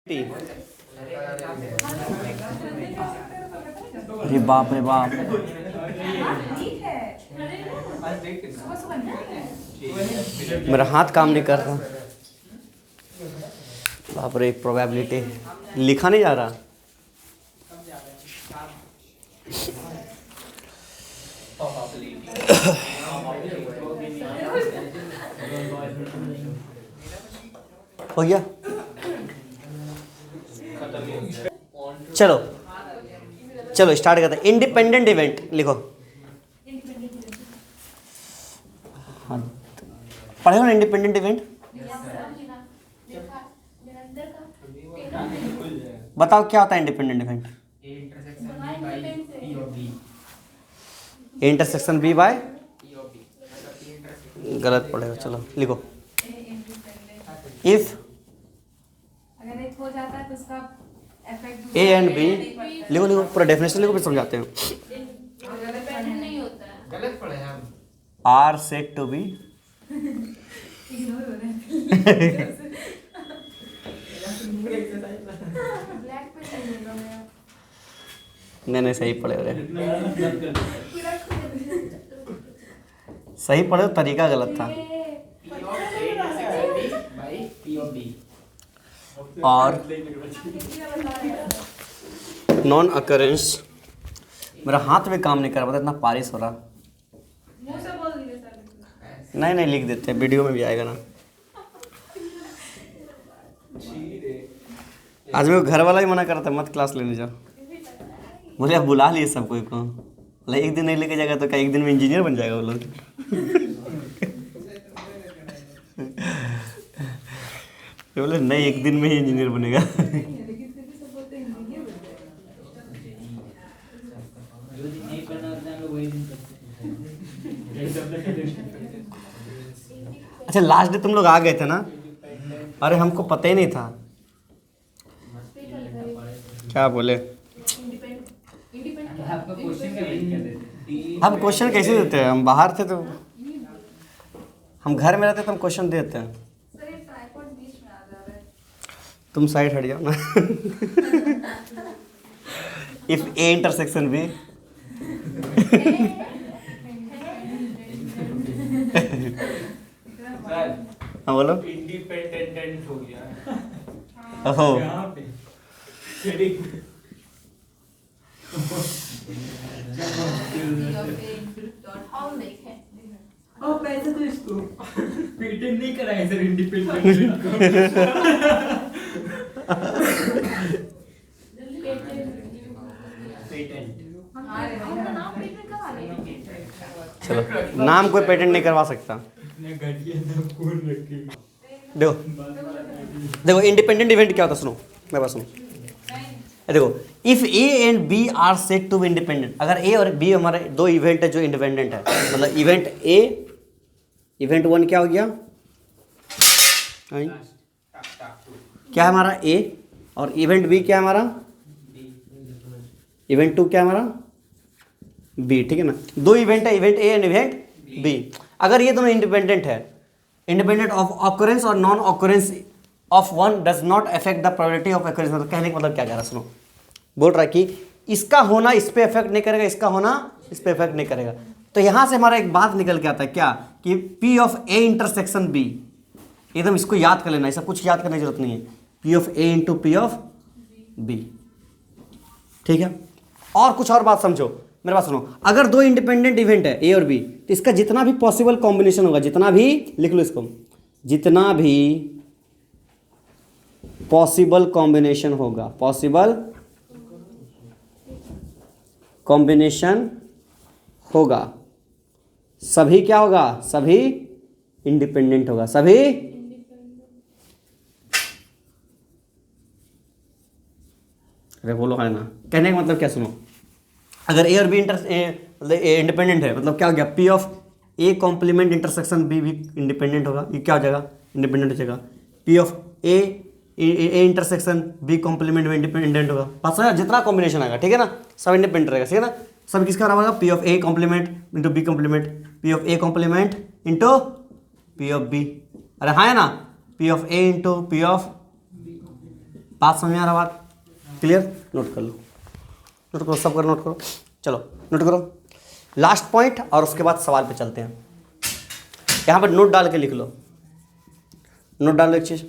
अरे बाप रे बाप, मेरा हाथ काम नहीं कर रहा। बाप रे, प्रोबेबिलिटी लिखा नहीं जा रहा। हो गया, चलो चलो स्टार्ट करते हैं। इंडिपेंडेंट इवेंट लिखो। हाँ, पढ़े हो ना इंडिपेंडेंट इवेंट? बताओ क्या होता है independent event? Intersection B by, गलत पढ़ेगा, चलो लिखो। इफ अगर एक हो जाता है तो उसका इफेक्ट ए एंड बी, लिखो लिखो पूरा डेफिनेशन लिखो, फिर समझाते हैं। नहीं होता है, गलत पढ़े हम। Are said to be, ignore हो रहे हैं। ब्लैक पे नहीं होगा मैं। नहीं सही पढ़े हो रहे, सही पढ़े हो, तरीका गलत था। और नॉन अकरेंस, मेरा हाथ में काम नहीं कर रहा, इतना पारिश हो रहा। मुंह से बोल दीजिए सर। नहीं लिख देते हैं, वीडियो में भी आएगा ना। आज मेरे को घर वाला ही मना कर रहा था मत क्लास लेने जाओ। बोले अब बुला लिए सब कोई को, बोले एक दिन नहीं लेके जाएगा तो क्या एक दिन में इंजीनियर बन जाएगा वो लोग। बोले नहीं, एक दिन में ही इंजीनियर बनेगा। अच्छा, लास्ट डे तुम लोग आ गए थे ना? अरे हमको पता ही नहीं था। क्या बोले? हम क्वेश्चन कैसे देते हैं? हम बाहर थे तो, हम घर में रहते तो हम क्वेश्चन देते हैं। सर ये ट्राइपॉड बीच में आ जा रहा है। तुम साइड हट जाओ ना। इफ ए इंटरसेक्शन बी, हाँ बोलो। इंडिपेंडेंट हो गया। ओहो, और देखें ओ पैसे तो इसको पेटेंट नहीं कराए सर इंडिपेंडेंट को। पेटेंट हम तो नाम पेटेंट करवा लेंगे। चलो नाम कोई पेटेंट नहीं करवा सकता। इतने घटिया नाम कौन रखेगा? देखो देखो इंडिपेंडेंट इवेंट क्या होता है, सुनो मेरे पास सुनो। देखो, if A and B are said to be independent, अगर ए और बी हमारे दो इवेंट है जो इंडिपेंडेंट है, मतलब इवेंट ए, इवेंट वन क्या हो गया? क्या है हमारा ए, और इवेंट बी क्या है हमारा? इवेंट टू क्या है हमारा? बी, ठीक है ना? दो इवेंट है, event A and event B. अगर ये दोनों इंडिपेंडेंट है, इंडिपेंडेंट ऑफ ऑकरेंस और non occurrence of one does not affect the probability of occurrence. मतलब कहने का मतलब क्या कह रहा है, सुनो। बोल रहा है कि इसका होना इस पे इफेक्ट नहीं करेगा, इसका होना इस पे इफेक्ट नहीं करेगा। तो यहां से हमारा एक बात निकल के आता है क्या, कि P of A intersection B, एकदम इसको याद कर लेना, ऐसा कुछ याद करने की जरूरत नहीं है। P of A into P of B, ठीक है? और कुछ और बात समझो, मेरे पास सुनो। अगर दो इंडिपेंडेंट इवेंट है A और B, तो इसका जितना भी पॉसिबल कॉम्बिनेशन होगा, जितना भी, लिख लो इसको, जितना भी पॉसिबल कॉम्बिनेशन होगा, पॉसिबल कॉम्बिनेशन होगा, सभी क्या होगा? सभी इंडिपेंडेंट होगा, सभी अरे बोलो है ना, कहने का मतलब क्या, सुनो। अगर ए और बी इंडिपेंडेंट है, मतलब क्या हो गया? P of A complement intersection B भी इंडिपेंडेंट होगा, ये क्या हो जाएगा? इंडिपेंडेंट हो जाएगा। P of A intersection B complement में इंडिपेंडेंट होगा। बस जितना कॉम्बिनेशन आएगा, ठीक है ना, सब इंडिपेंडेंट रहेगा, ठीक है ना? सब किसका बराबर होगा? P of A complement into B complement, P of A complement into P of B. अरे हाँ है ना, P of A into P of बात समझ में आ रहा बात? क्लियर? नोट कर लो, नोट करो, सब कर नोट करो। चलो नोट करो लास्ट पॉइंट और उसके बाद सवाल पे चलते हैं। यहाँ पर नोट डाल के लिख लो, नोट डाल लो एक चीज़।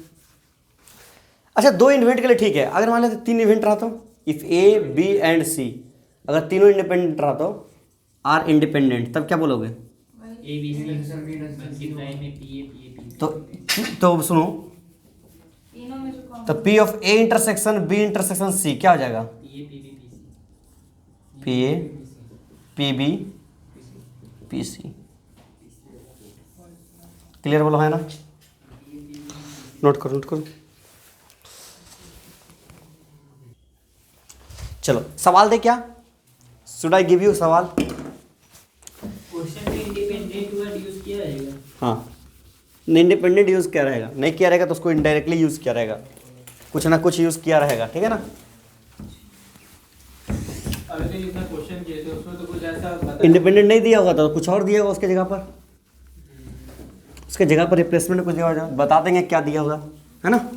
अच्छा, 2 इवेंट के लिए ठीक है। अगर मान लेते 3 इवेंट रहा तो, इफ़ ए बी एंड सी, अगर तीनों इंडिपेंडेंट रहा तो आर इंडिपेंडेंट, तब क्या बोलोगे? ए बी सी में पी तो सुनो, तीनों में जो तो P of A intersection B intersection C क्या हो जाएगा? P A P B P C. Clear बोलो है ना? नोट करो, नोट करो। चलो सवाल दे क्या? शुड आई गिव यू सवाल? क्वेश्चन में इंडिपेंडेंट वर्ड यूज किया जाएगा। हाँ, इंडिपेंडेंट यूज़ किया रहेगा, नहीं किया रहेगा तो उसको इनडायरेक्टली यूज़ किया रहेगा, कुछ ना कुछ यूज़ किया रहेगा, ठीक है ना? अगर तो इतना क्वेश्चन किए थे उसमें तो कुछ ऐसा बता इंडिपेंडेंट नहीं दिया होगा तो कुछ और दिया होगा उसके जगह पर, उसके जगह पर रिप्लेसमेंट कुछ दिया होगा, बता देंगे क्या दिया होगा, है ना?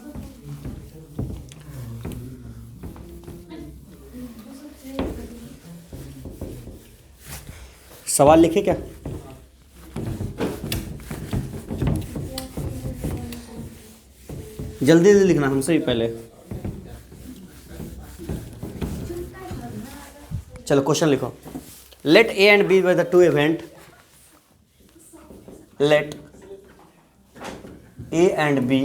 सवाल लिखे क्या? जल्दी जल्दी लिखना हमसे भी पहले। चलो क्वेश्चन लिखो। Let A and B were the 2 event, let A and B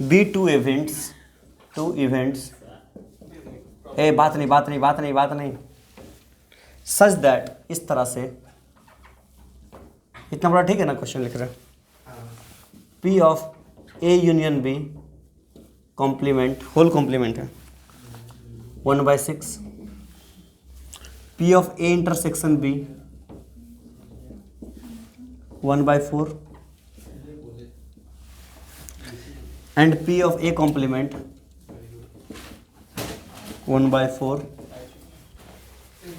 be 2 events, 2 events, ए बात नहीं सच दैट, इस तरह से, इतना बड़ा ठीक है ना क्वेश्चन लिख रहे हैं। P of A union B complement, whole complement है 1/6, P of A intersection B 1/4 and P of A complement 1/4।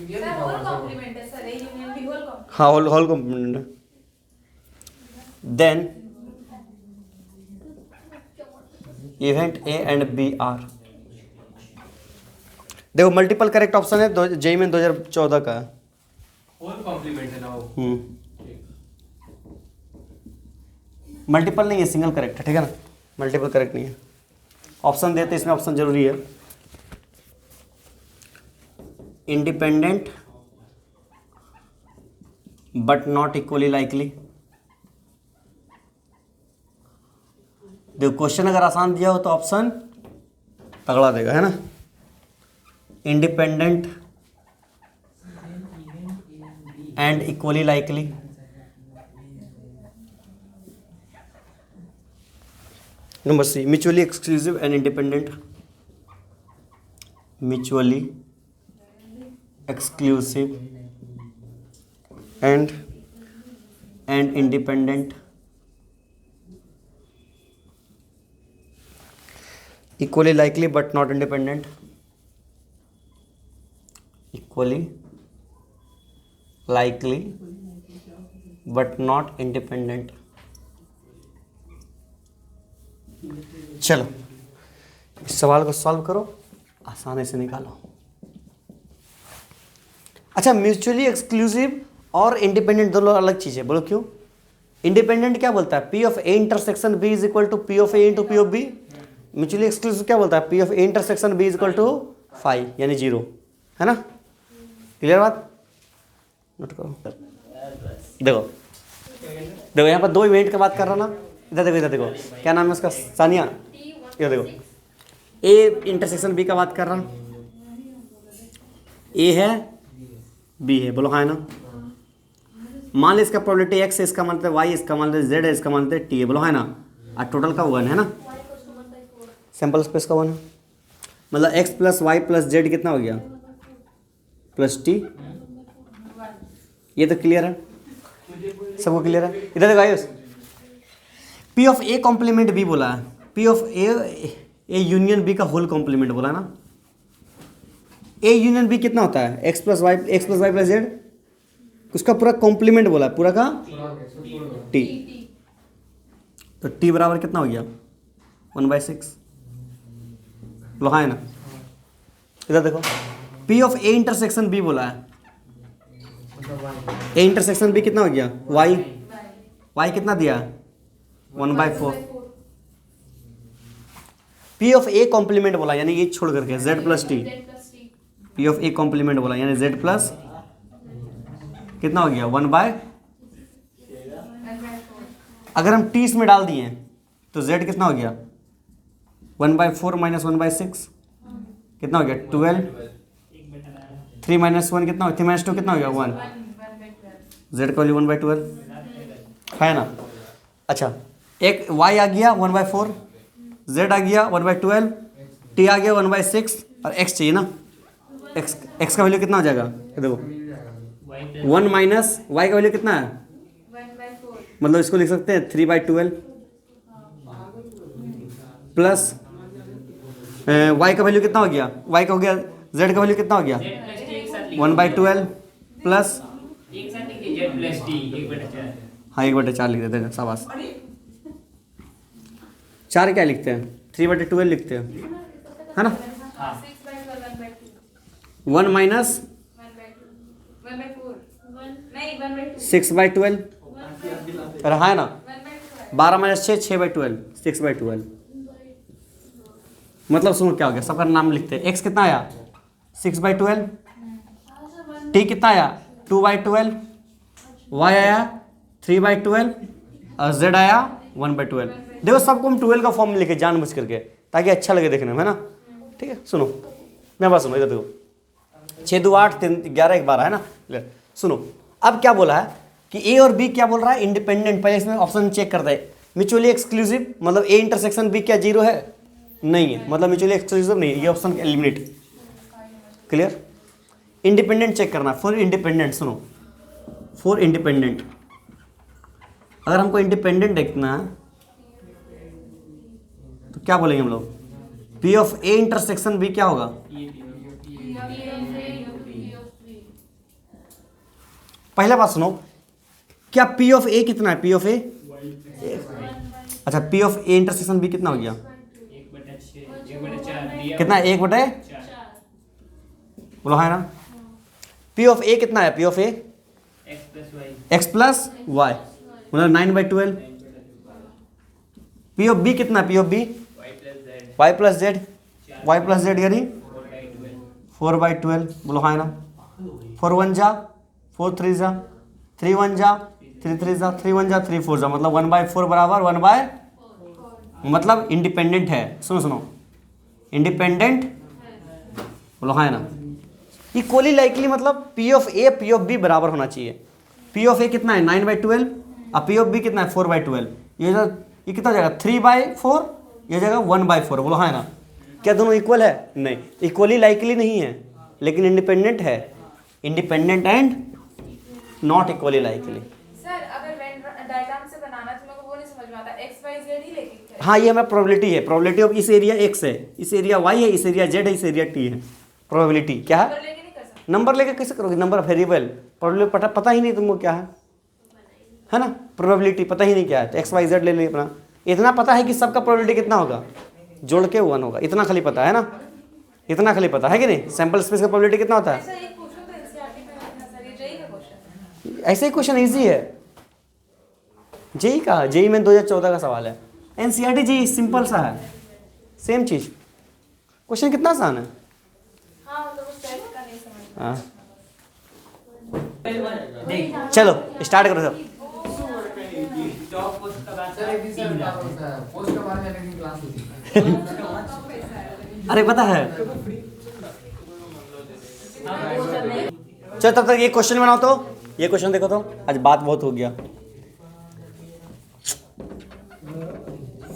Sir whole complement है sir, A union B whole complement. हाँ, होल कॉम्प्लीमेंट है। Then event A and B are, देखो multiple correct option है JEE में 2014 का है। Whole complement है ना वो। मल्टीपल नहीं है, सिंगल करेक्ट है, ठीक है ना? मल्टीपल करेक्ट नहीं है। ऑप्शन देते इसमें ऑप्शन जरूरी है। Independent but not equally likely. देखो क्वेश्चन अगर आसान दिया हो तो ऑप्शन तगड़ा देगा, है ना? Independent and equally likely, number C mutually exclusive and independent, mutually exclusive and independent, equally likely but not independent, equally likely but not independent। चलो इस सवाल को सॉल्व करो, आसानी से निकालो। अच्छा, म्यूचुअली एक्सक्लूसिव और इंडिपेंडेंट दोनों अलग चीज़ है, बोलो क्यों? इंडिपेंडेंट क्या बोलता है? P of A intersection B is equal to P of A into P of B. Mutually exclusive क्या बोलता है? P of A intersection B is equal to 5 यानी 0, है ना? क्लियर बात? नोट करो। देखो देखो यहाँ पर 2 इवेंट की बात कर रहा ना, इधर देखो, इधर देखो, क्या नाम है उसका? सानिया। इधर देखो, ए इंटरसेक्शन बी का बात कर रहा, ए है बी है, बोलो हाँ है ना? मान लो इसका प्रोबेबिलिटी x है, इसका मान लेते हैं y, इसका मान लेते हैं z है, इसका मान लेते हैं t है, बोलो है ना? और टोटल का 1 है ना? सैंपल स्पेस का 1 है, मतलब x plus Y plus Z कितना हो गया? Plus T. ये तो क्लियर है, सबको क्लियर है? इधर देखो Ayush, P of A complement B बोला है, P of A union B का होल कॉम्प्लीमेंट बोला ना? ए यूनियन बी कितना होता है? X plus Y plus Z, उसका पूरा कॉम्प्लीमेंट बोला है, पूरा का टी। तो टी बराबर कितना हो गया? 1/6। बोलो हाँ है ना। इधर देखो, P of A intersection B बोला है। A इंटरसेक्शन B कितना हो गया? y कितना दिया? 1/4। P ऑफ A कॉम्प्लीमेंट बोला यानी ये छोड़ करके z plus T. P of A complement बोला यानी z प्लस कितना हो गया? 1/। अगर हम t इसमें डाल दिए तो z कितना हो गया? 1/4 माइनस 1/6 कितना हो गया? 12। 3 माइनस 1 कितना हो? 3 माइनस 2 कितना हो गया? 1। z का वैल्यू 1/12 है ना। अच्छा, एक y आ गया 1/4, z आ गया 1/12, t आ गया 1/6 और x चाहिए ना। x का वैल्यू कितना हो जाएगा? ये देखो 1 माइनस y का वैल्यू कितना है? 1/4 मतलब इसको लिख सकते हैं 3/12 प्लस y का वैल्यू कितना हो गया? y का हो गया, z का वैल्यू कितना हो गया? 1/12 प्लस एक साथ लिखिए z प्लस t 1/4। हाँ 1/4 लिख देते हैं, शाबाश। 4 क्या लिखते हैं? 3/12 लिखते हैं, है ना। 6/12 1/2 1 माइनस 1/4 नहीं 1/2 6/12 अरे हाँ है ना। 1/2 12 माइनस 6 6/12 6/12। मतलब सुनो क्या हो गया, सबका नाम लिखते हैं। x कितना आया? 6/12। t कितना आया? 2/12। y आया 3/12 और z आया 1/12। देखो सबको हम 12 का फॉर्म में लिखे जानबूझ करके, ताकि अच्छा लगे देखने में, है ना। ठीक है, सुनो मैं बात सुनो, इधर देखो 6 2 8 3 11 1 12 है ना। ले, सुनो अब क्या बोला है कि ए और बी क्या बोल रहा है? इंडिपेंडेंट। पहले इसमें ऑप्शन चेक करते हैं। म्यूचुअली एक्सक्लूसिव मतलब ए इंटरसेक्शन बी क्या जीरो है? नहीं है, मतलब म्यूचुअली एक्सक्लूसिव नहीं है, ये option eliminate. Clear. Independent check करना। फॉर इंडिपेंडेंट सुनो, फॉर इंडिपेंडेंट अगर हमको इंडिपेंडेंट देखना है तो क्या बोलेंगे हम लोग? P of A intersection B क्या होगा? पहला बात सुनो, क्या पी ऑफ ए कितना है? पी ऑफ ए अच्छा, P of A intersection B कितना हो गया? 1/4 कितना है? 1/4 बोलो हाँ है ना। पी ऑफ ए कितना है? P of A X plus Y मतलब 9/12। पी ऑफ बी कितना है? P of B Y plus Z, Y plus Z यानी 4/12 बोलो हाँ है ना। 4 1 जा 4 3 जा 3 1 जा 3 3 जा 3 1 जा 3 4 जा मतलब 1/4 बराबर 1/, मतलब इंडिपेंडेंट है। सुनो सुनो, इंडिपेंडेंट बोलो हाँ है ना। इक्वली लाइकली मतलब P of A P of B बराबर होना चाहिए। पी ऑफ ए कितना है? 9/12 और पी ऑफ बी कितना है? 4/12। ये कितना हो जाएगा? 3/4, ये जाएगा 1/4 बोलो हाँ है ना। क्या दोनों इक्वल है? नहीं, इक्वली लाइकली नहीं है लेकिन इंडिपेंडेंट है। Independent and not equally likely. Sir अगर वेन डायग्राम से बनाना तो मेरे को वो नहीं समझ में आता, x y z ही लेके हाँ ये हमारा प्रोबेबिलिटी है। प्रोबेबिलिटी ऑफ इस एरिया x है, इस एरिया y है, इस एरिया z है, इस एरिया t है। प्रोबेबिलिटी क्या है? नंबर लेके नहीं कर सकते। नंबर लेके कैसे करोगे? Number variable. प्रोबेबिलिटी पता ही नहीं तुमको क्या है ना। प्रोबेबिलिटी पता ही नहीं क्या है तो एक्स वाई जेड ले ली अपना। इतना पता है कि सबका प्रोबेबिलिटी कितना होगा? जोड़ के 1 होगा, इतना खाली पता है ना। इतना खाली पता है कि नहीं? सैंपल स्पेस का प्रोबेबिलिटी कितना होता है? ऐसा एक क्वेश्चन तो एनसीईआरटी में आता है सर, ये जेईई का क्वेश्चन। ऐसे ही क्वेश्चन ईजी है। जेई का, जेई में 2014 का सवाल है। एनसीईआरटी जेई सिंपल सा है, सेम चीज। क्वेश्चन कितना आसान है। हाँ मतलब उस टाइप का नहीं समझ में। हाँ देख चलो स्टार्ट करो सब। टॉप पोस्ट का बात सर एक दिन सर क्या होता है पोस्ट के बारे में एक दिन क्लास होती है। अरे पता है, चलो तब तक ये क्वेश्चन बनाओ। तो ये क्वेश्चन देखो तो, आज बात बहुत हो गया।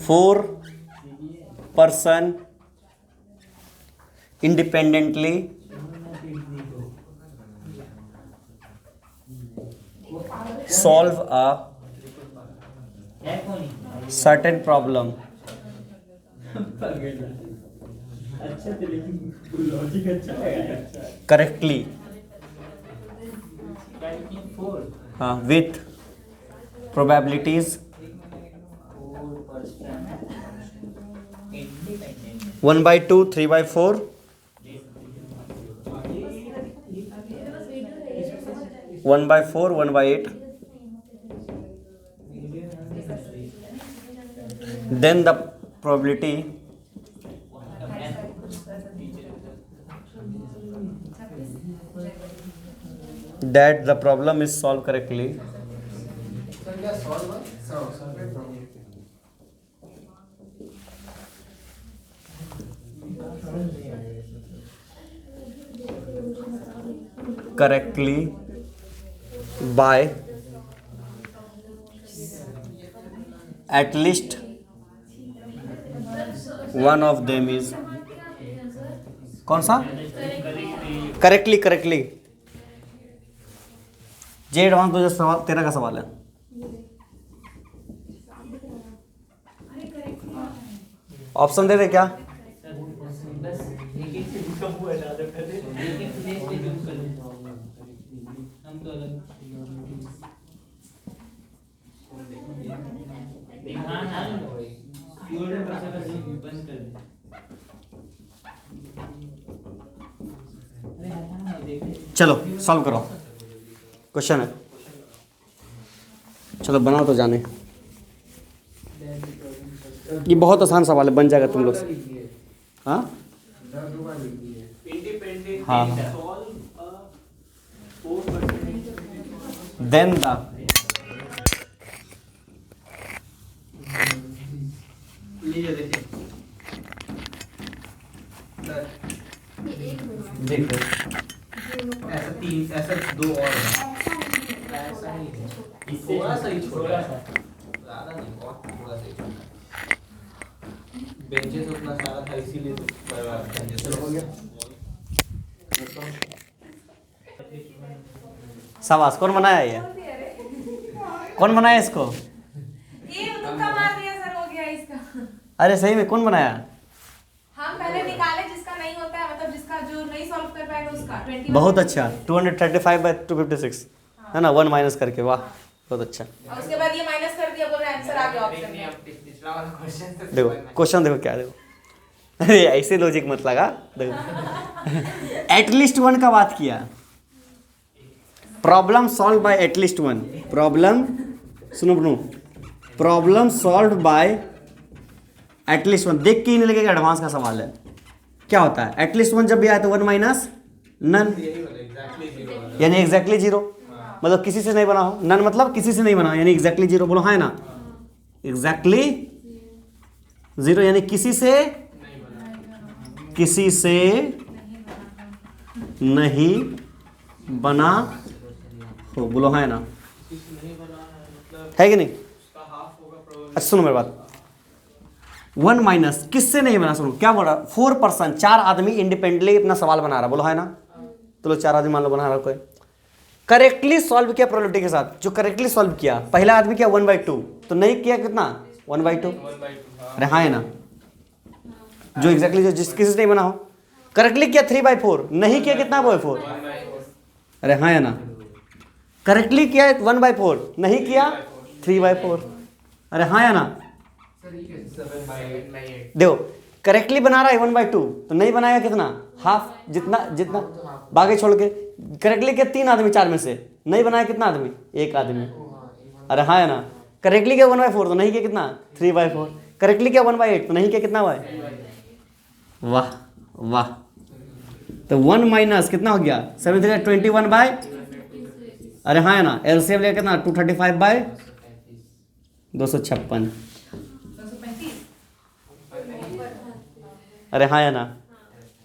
4 person independently solve a certain problem अच्छा तो लेकिन लॉजिक अच्छा है। correctly 4 with probabilities independent 1/2, 3/4, 1/4, 1/8. Then the probability that the problem is solved correctly sir क्या सॉल्व है solve correctly by at least one of them is कौन सा correctly जे advance तुझे सवाल तेरा का सवाल है ऑप्शन दे दे क्या चलो सॉल्व करो क्वेश्चन है चलो बनाओ तो जाने ये बहुत आसान सवाल है बन जाएगा तुम लोग से हाँ हाँ देन द देखो ऐसा तीन ऐसा दो और ऐसा नहीं है थोड़ा सा ही छोटा सा ज़्यादा नहीं बहुत थोड़ा सा ही बेंचेस उतना सारा था इसीलिए तो चलो हो गया शाबाश कौन बनाया ये कौन बनाया इसको ये तुक्का मार दिया सर हो गया इसका अरे सही में कौन बनाया हम पहले निकाले जिसका नहीं होता है मतलब जिसका जो नहीं सॉल्व कर पाएगा उसका 21 बहुत अच्छा 235/256 है ना 1 माइनस करके वाह बहुत अच्छा और उसके बाद ये माइनस कर दिया बोल रहे आंसर आ गया ऑप्शन में पिछला वाला क्वेश्चन से देखो क्वेश्चन देखो क्या देखो अरे ऐसे लॉजिक मत लगा देखो एटलीस्ट वन का बात किया problem solve by at least one problem सुनो problem solve by at least one देख के ही नहीं लगेगा एडवांस का सवाल है क्या होता है एटलीस्ट वन जब भी आए तो 1 माइनस नन यानी एग्जैक्टली जीरो मतलब किसी से नहीं बना हो नन मतलब किसी से नहीं बना यानी एग्जैक्टली जीरो बोलो है ना एग्जैक्टली जीरो यानी किसी से नहीं बना हो बोलो है ना है कि नहीं अच्छा सुनो मेरी बात 1 माइनस किससे नहीं बना सुनो क्या बोल रहा 4% 4 आदमी इंडिपेंडेंटली अपना सवाल बना रहा बोलो है ना तो लो 4 आदमी मान लो बना रहा कोई करेक्टली सॉल्व किया प्रोबेबिलिटी के साथ जो करेक्टली सॉल्व किया पहला आदमी किया 1/2 तो नहीं किया कितना 1/2 अरे हाँ है ना जो एग्जैक्टली जो जिस किसी से नहीं बना हो करेक्टली किया 3/4 नहीं किया कितना 4 अरे हाँ है ना करेक्टली किया 1/4 नहीं किया 3/4 अरे हाँ है ना देखो करेक्टली बना रहा है 1/2 तो नहीं बनाएगा कितना हाफ जितना बाकी छोड़ के करेक्टली किया 3 आदमी 4 में से नहीं बनाया कितना आदमी एक आदमी अरे हाँ है ना करेक्टली किया 1/4 तो नहीं किया कितना 3/4 करेक्टली किया 1/8 तो नहीं किया कितना हुआ वाह वाह तो 1 माइनस कितना हो गया 7 3 21 बाय अरे हाँ है ना एलसीएम लेकर कितना 235/256 अरे हाँ है ना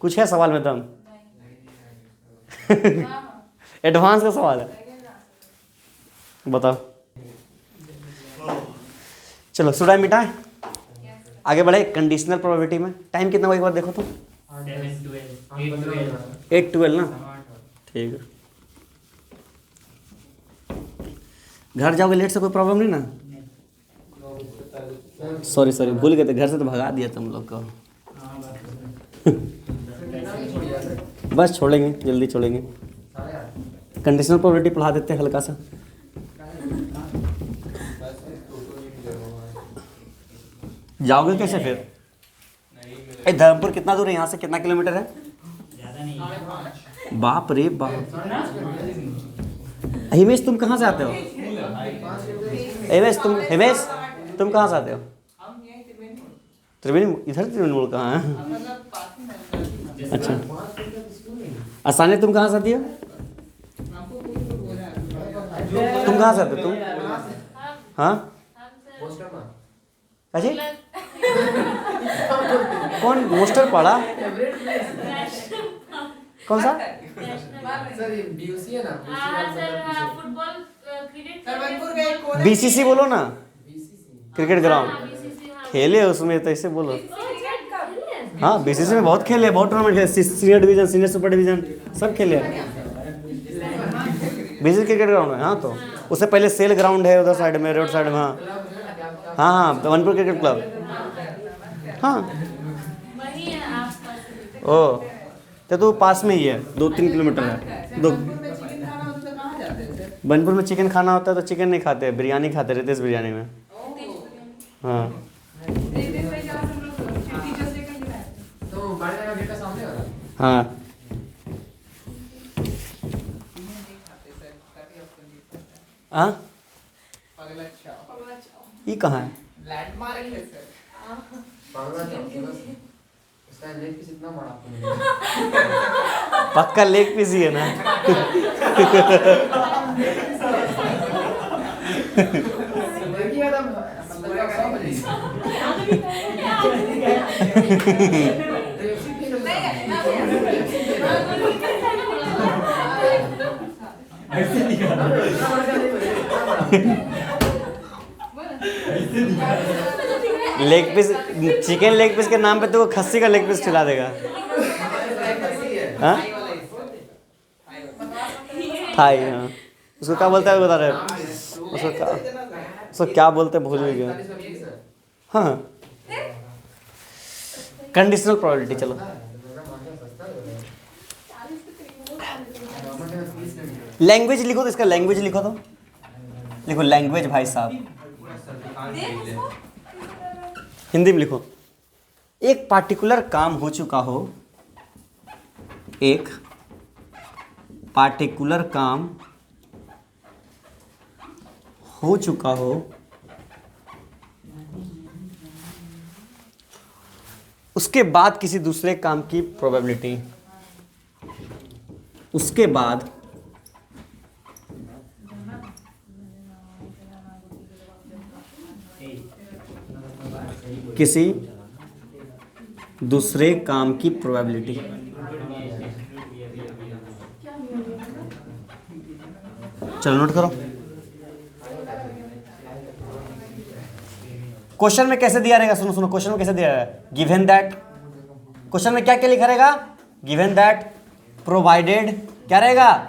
कुछ है सवाल में दम एडवांस का सवाल है बताओ चलो सुडाई मिटाए आगे बढ़े कंडीशनल प्रोबेबिलिटी में टाइम कितना हुआ एक बार देखो तो 8-12 ना ठीक है घर जाओगे लेट से कोई प्रॉब्लम नहीं ना सॉरी भूल गए थे घर से तो भगा दिया तुम लोग को बस छोड़ेंगे जल्दी छोड़ेंगे कंडीशनल प्रोबेबिलिटी पढ़ा देते हैं हल्का सा जाओगे कैसे फिर धर्मपुर कितना दूर है यहाँ से, कितना किलोमीटर है? बाप रे बाप। हिमेश तुम कहाँ से आते हो? हिमेश तुम कहाँ से आते हो? त्रिवेणी। इधर त्रिवेणी मोड़ कहाँ है? अच्छा। आसानी तुम कहाँ से आती हो? तुम कहाँ से आते हो तुम? हाँ अजी कौन मोस्टर पढ़ा? कौन सा? सर ये बीयूसी है ना? फुटबॉल क्रिकेट बीसीसी बोलो ना, बीसीसी क्रिकेट ग्राउंड। खेले उसमें तो ऐसे बोलो। हाँ बीसीसी में बहुत खेले, बहुत टूर्नामेंट खेले, senior division, senior super division सब खेले। बीसीसी क्रिकेट ग्राउंड है। हाँ तो उससे पहले सेल ग्राउंड है उधर साइड में, रोड साइड में। हाँ हाँ हाँ तो वनपुर क्रिकेट क्लब। हाँ वही है आसपास। ओ तो पास में ही है, 2-3 किलोमीटर है। दो बनपुर में चिकन खाना होता है तो चिकन नहीं खाते, बिरयानी खाते, रितेश बिरयानी में। हाँ तो बड़े वाला गेट का सामने वाला हाँ हाँ ये कहाँ है? लैंडमार्क है सर। बांग्ला चौक बस उसका लेग पीस इतना बड़ा पक्का लेग पीस ही है ना? देखिए तो मतलब सब leg piece, chicken leg piece के नाम पे तो वो खस्सी का लेग पीस खिला देगा। हाँ थाई। हाँ उसको क्या बोलता है बता रहे? उसको क्या बोलते हैं भूल भी गया। हाँ कंडीशनल प्रोबेबिलिटी। चलो लैंग्वेज लिखो तो इसका लैंग्वेज लिखो तो लिखो लैंग्वेज भाई साहब, हिंदी में लिखो। एक पार्टिकुलर काम हो चुका हो, एक पार्टिकुलर काम हो चुका हो, उसके बाद किसी दूसरे काम की प्रोबेबिलिटी, उसके बाद किसी दूसरे काम की प्रोबेबिलिटी। चलो नोट करो। क्वेश्चन में कैसे दिया रहेगा? सुनो सुनो क्वेश्चन में कैसे दिया रहेगा? गिवन दैट, क्वेश्चन में क्या क्या लिखा रहेगा? गिवन दैट, प्रोवाइडेड, क्या रहेगा?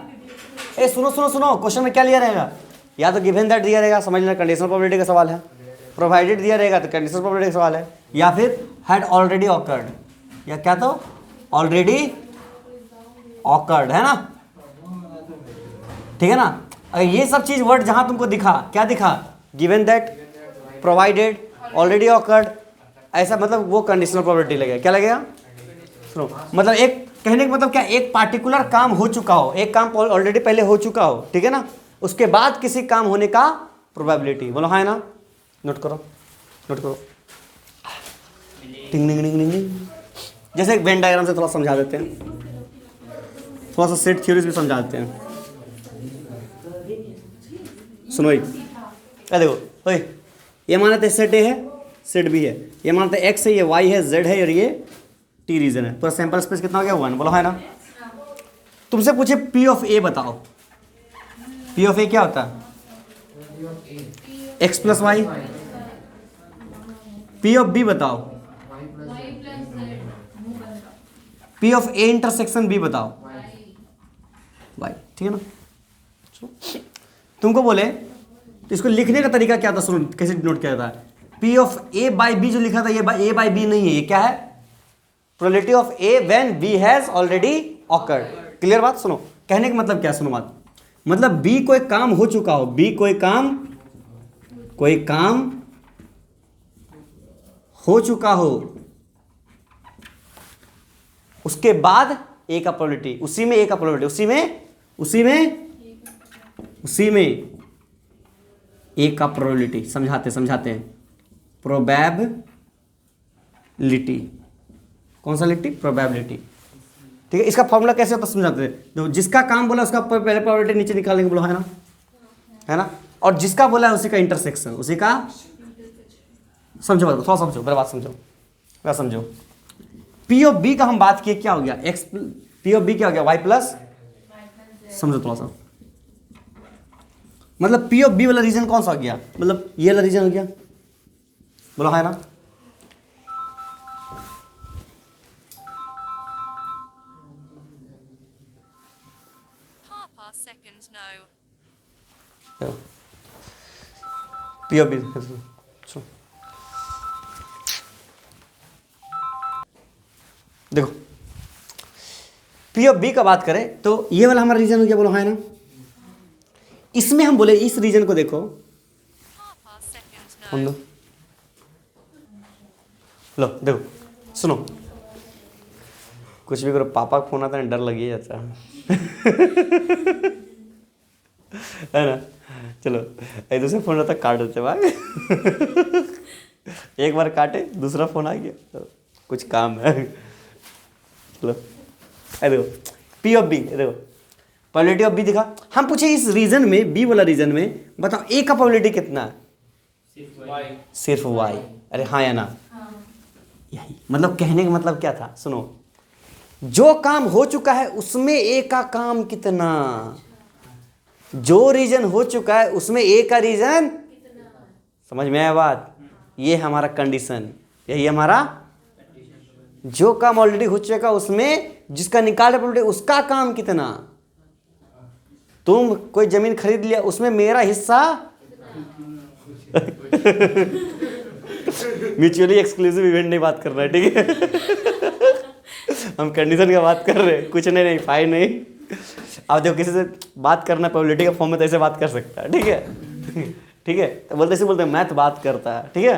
ए सुनो सुनो सुनो, क्वेश्चन में क्या लिया रहेगा? या तो गिवन दैट दिया रहेगा, समझ लेना कंडीशनल प्रोबेबिलिटी का सवाल है। प्रोवाइडेड दिया रहेगा तो कंडीशनल प्रोबेबिलिटी का सवाल है। या फिर हैड ऑलरेडी ऑकर्ड, या क्या तो ऑलरेडी ऑकर्ड है ना? ठीक है ना? अगर ये सब चीज वर्ड जहां तुमको दिखा, क्या दिखा? Given that, provided, already awkward, ऐसा मतलब वो कंडीशनल प्रोबेबिलिटी लगेगा। क्या लगेगा? सुनो मतलब एक कहने का मतलब क्या, एक पार्टिकुलर काम हो चुका हो, एक काम ऑलरेडी पहले हो चुका हो, ठीक है ना, उसके बाद किसी काम होने का प्रोबेबिलिटी। बोलो हाँ है ना? नोट करो नोट करो। टिंग टिंग टिंग टिंग टिंग। जैसे एक वेन डायग्राम से थोड़ा समझा देते हैं, थोड़ा सा सेट थ्योरीज भी समझा देते हैं। सुनो क्या देखो, ओए ये मानते हैं सेट ए है, सेट बी है, ये मानते हैं एक्स है, ये वाई है, जेड है और ये टी रीजन है। पूरा सैंपल स्पेस कितना हो गया? 1। बोलो है ना? तुमसे पूछे पी ऑफ ए बताओ, पी ऑफ ए क्या होता है? X plus Y. P of B बताओ, P of A intersection B बताओ, वाई। ठीक है ना? तुमको बोले तो इसको लिखने का तरीका क्या था? सुनो कैसे नोट किया जाता है। P of A by B जो लिखा था, ये ए बाई बी नहीं है, ये क्या है? Probability of A when B has already occurred. Clear बात? सुनो कहने का मतलब क्या, सुनो बात, मतलब बी कोई काम हो चुका हो, बी कोई काम हो चुका हो उसके बाद ए का प्रोबेबिलिटी, उसी में ए का प्रोबेबिलिटी, उसी में ए का प्रोबेबिलिटी। समझाते हैं। प्रोबेबिलिटी, कौन सा लिटी? प्रोबेबिलिटी। ठीक है, इसका फॉर्मूला कैसे होता है समझाते हैं। तो जिसका काम बोला उसका पहले प्रोबेबिलिटी नीचे निकालेंगे, बोलो है ना। और जिसका बोला है उसी का इंटरसेक्शन, उसी का समझो, थोड़ा समझो, मेरा बात समझो। पी ऑफ बी का हम बात किए, क्या हो गया? एक्स, पी ऑफ बी क्या हो गया? वाई प्लस, समझो थोड़ा सा। मतलब पी ऑफ बी वाला रीजन कौन सा हो गया? मतलब ये वाला रीजन हो गया, बोलो है ना। पी ऑफ बी, देखो पी ऑफ बी का बात करें तो ये वाला हमारा रीजन हो गया, बोलो है ना। इसमें हम बोले इस रीजन को देखो, हम लो देखो, सुनो, कुछ भी करो, पापा का फोन आता है डर लग ही जाता है है ना। चलो एक दूसरे फोन आता काट देते भाग एक बार काटे, दूसरा फोन आ गया, तो कुछ काम है। चलो देखो पी ऑफ बी, देखो प्रोबेबिलिटी ऑफ बी दिखा। हम पूछे इस रीजन में, बी वाला रीजन में, बताओ ए का प्रोबेबिलिटी कितना है? सिर्फ वाई। अरे हाँ या ना? यही मतलब कहने का मतलब क्या था, सुनो, जो काम हो चुका है उसमें ए का काम कितना, जो रीजन हो चुका है उसमें ए का रीजन, समझ में आया बात? ये हमारा कंडीशन, यही हमारा, जो काम ऑलरेडी हो चुका उसमें जिसका निकाल प्रोबेबिलिटी उसका काम कितना। तुम कोई जमीन खरीद लिया, उसमें मेरा हिस्सा म्यूचुअली एक्सक्लूसिव इवेंट नहीं बात कर रहे हैं, ठीक है हम कंडीशन का बात कर रहे हैं, कुछ नहीं फाइन नहीं। अब देखो किसी से बात करना प्रोबेबिलिटी का फॉर्म में तो ऐसे बात कर सकता है, ठीक है ठीक है, तो बोलते ऐसे बोलते हैं मैथ बात करता है, ठीक है,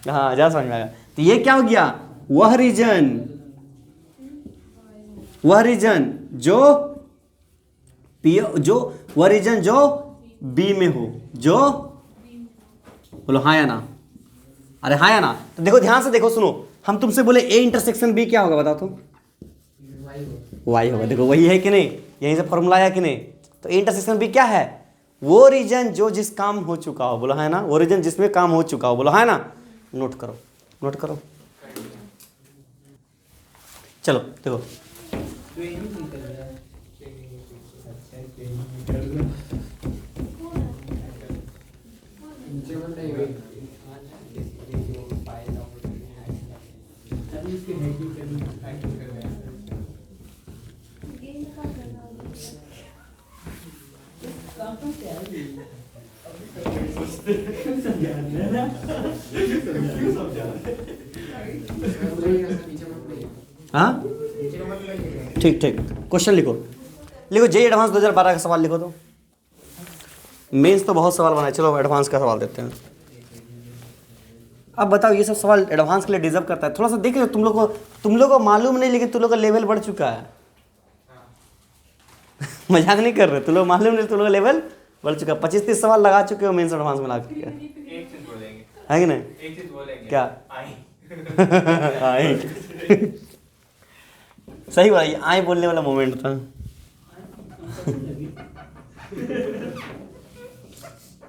हाँ ज़्यादा समझ में आएगा। तो ये क्या हो गया? वह रीजन जो बी में हो, जो, बोलो हाँ या ना? अरे हाँ या ना? तो देखो ध्यान से देखो, सुनो, हम तुमसे बोले ए इंटरसेक्शन बी क्या होगा, बताओ तुम? वाई होगा। देखो वही है कि नहीं, यहीं से फॉर्मूला आया कि नहीं? तो ए इंटरसेक्शन बी क्या है? वो रीजन जो जिस काम हो चुका हो, बोलो है ना, वो रीजन जिसमें काम हो चुका हो, बोलो है ना। नोट करो। चलो देखो, हाँ ठीक, क्वेश्चन लिखो जेई एडवांस 2012 का सवाल लिखो। तो मेंस तो बहुत सवाल बनाए, चलो एडवांस का सवाल देते हैं। अब बताओ, ये सब सवाल एडवांस के लिए डिजर्व करता है? थोड़ा सा देखो, तुम लोग को मालूम नहीं, लेकिन तुम लोग का लेवल बढ़ चुका है मजाक नहीं कर रहे, तुम लोग मालूम नहीं, तुम लोग का लेवल बढ़ चुका है। 25-30 सवाल लगा चुके हो मेंस एडवांस में ला के, एक चीज बोलेंगे, है कि नहीं? एक चीज बोलेंगे, क्या? आई सही बात, ये आई बोलने वाला मोमेंट था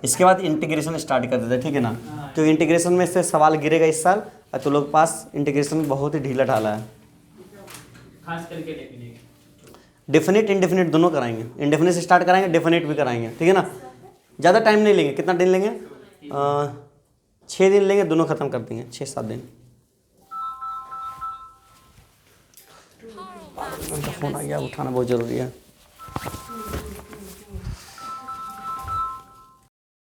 इसके बाद इंटीग्रेशन स्टार्ट कर देते हैं, ठीक है ना, क्योंकि इंटीग्रेशन में से सवाल गिरेगा इस साल, और तो लोग पास इंटीग्रेशन बहुत ही ढीला ढाला है। खास करके डेफिनेट इंडेफिनेट दोनों कराएंगे, इंडेफिनेट से स्टार्ट कराएंगे, डेफिनेट भी कराएंगे, ठीक है ना। ज़्यादा टाइम नहीं लेंगे, कितना दिन लेंगे? 6 दिन लेंगे, दोनों खत्म कर देंगे, 6-7 दिन। फोन आ गया, उठाना बहुत जरूरी है।